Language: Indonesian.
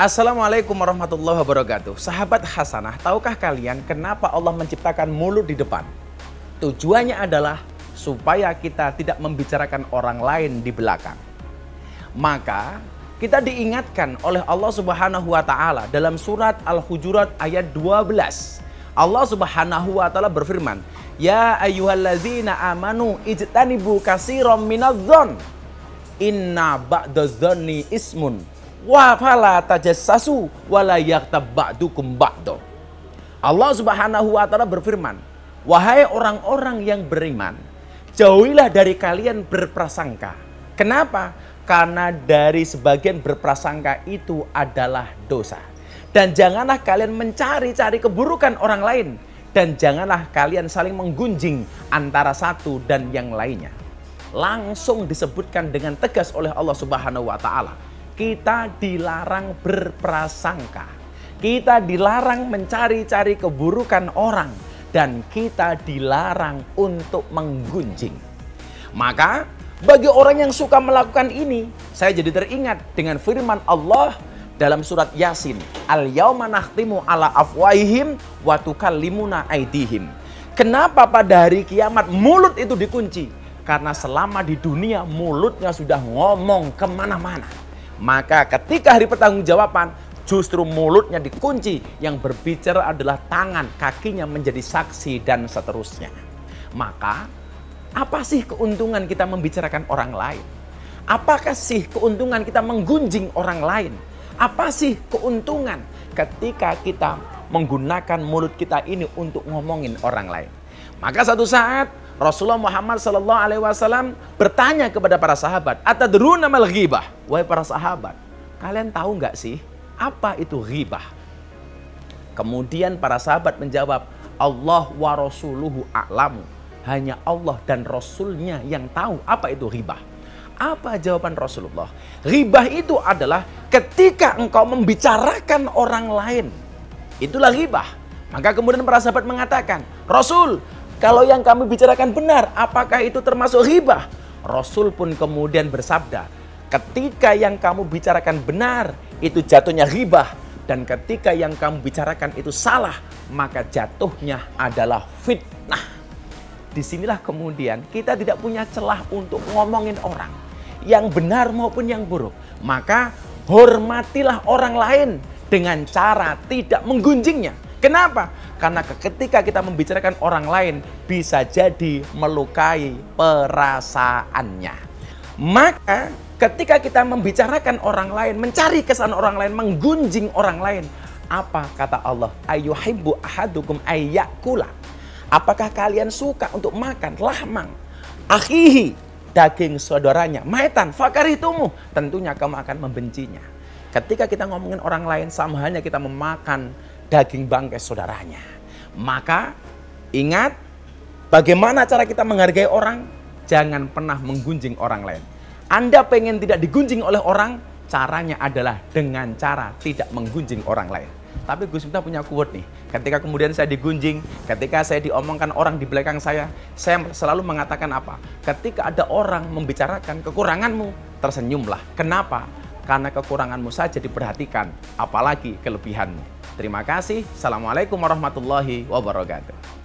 Assalamualaikum warahmatullahi wabarakatuh. Sahabat Hasanah, tahukah kalian kenapa Allah menciptakan mulut di depan? Tujuannya adalah supaya kita tidak membicarakan orang lain di belakang. Maka kita diingatkan oleh Allah Subhanahu wa taala dalam surat Al-Hujurat ayat 12. Allah Subhanahu wa taala berfirman, "Ya ayyuhallazina amanu ijtanibu katsiran minadh-dhon. Inna ba'dadh-dhonni ismun. Wa fala tajassasu wa la yaghtab ba'dukum ba'da." Allah Subhanahu wa taala berfirman, "Wahai orang-orang yang beriman, jauhilah dari kalian berprasangka." Kenapa? Karena dari sebagian berprasangka itu adalah dosa. Dan janganlah kalian mencari-cari keburukan orang lain, dan janganlah kalian saling menggunjing antara satu dan yang lainnya. Langsung disebutkan dengan tegas oleh Allah Subhanahu wa taala, kita dilarang berprasangka. Kita dilarang mencari-cari keburukan orang. Dan kita dilarang untuk menggunjing. Maka bagi orang yang suka melakukan ini, saya jadi teringat dengan firman Allah dalam surat Yasin. Al-yauma nakhtimu ala afwahihim wa tukallimuna aydihim. Kenapa pada hari kiamat mulut itu dikunci? Karena selama di dunia mulutnya sudah ngomong kemana-mana. Maka ketika hari pertanggungjawaban, justru mulutnya dikunci. Yang berbicara adalah tangan, kakinya menjadi saksi dan seterusnya. Maka apa sih keuntungan kita membicarakan orang lain? Apakah sih keuntungan kita menggunjing orang lain? Apa sih keuntungan ketika kita menggunakan mulut kita ini untuk ngomongin orang lain? Maka satu saat Rasulullah Muhammad SAW bertanya kepada para sahabat, "Atadruna mal ghibah?" Wahai para sahabat, kalian tahu nggak sih apa itu ghibah? Kemudian para sahabat menjawab, "Allah wa rasuluhu a'lamu." Hanya Allah dan Rasulnya yang tahu apa itu ghibah. Apa jawaban Rasulullah? Ghibah itu adalah ketika engkau membicarakan orang lain. Itulah ghibah. Maka kemudian para sahabat mengatakan, "Rasul, kalau yang kami bicarakan benar, apakah itu termasuk ghibah?" Rasul pun kemudian bersabda, ketika yang kamu bicarakan benar, itu jatuhnya ghibah. Dan ketika yang kamu bicarakan itu salah, maka jatuhnya adalah fitnah. Disinilah kemudian kita tidak punya celah untuk ngomongin orang, yang benar maupun yang buruk. Maka hormatilah orang lain dengan cara tidak menggunjingnya. Kenapa? Karena ketika kita membicarakan orang lain, bisa jadi melukai perasaannya. Maka ketika kita membicarakan orang lain, mencari kesan orang lain, menggunjing orang lain, apa kata Allah? Ayyuhibbu ahadukum ayyakula. Apakah kalian suka untuk makan lahmang akhihi, daging saudaranya, maitan fakarihtumu, tentunya kamu akan membencinya. Ketika kita ngomongin orang lain, sama halnya kita memakan daging bangkai saudaranya. Maka ingat, bagaimana cara kita menghargai orang? Jangan pernah menggunjing orang lain. Anda pengen tidak digunjing oleh orang, caranya adalah dengan cara tidak menggunjing orang lain. Tapi Gus Miftah punya quote nih, ketika kemudian saya digunjing, ketika saya diomongkan orang di belakang saya selalu mengatakan apa? Ketika ada orang membicarakan kekuranganmu, tersenyumlah. Kenapa? Karena kekuranganmu saja diperhatikan, apalagi kelebihanmu. Terima kasih. Assalamualaikum warahmatullahi wabarakatuh.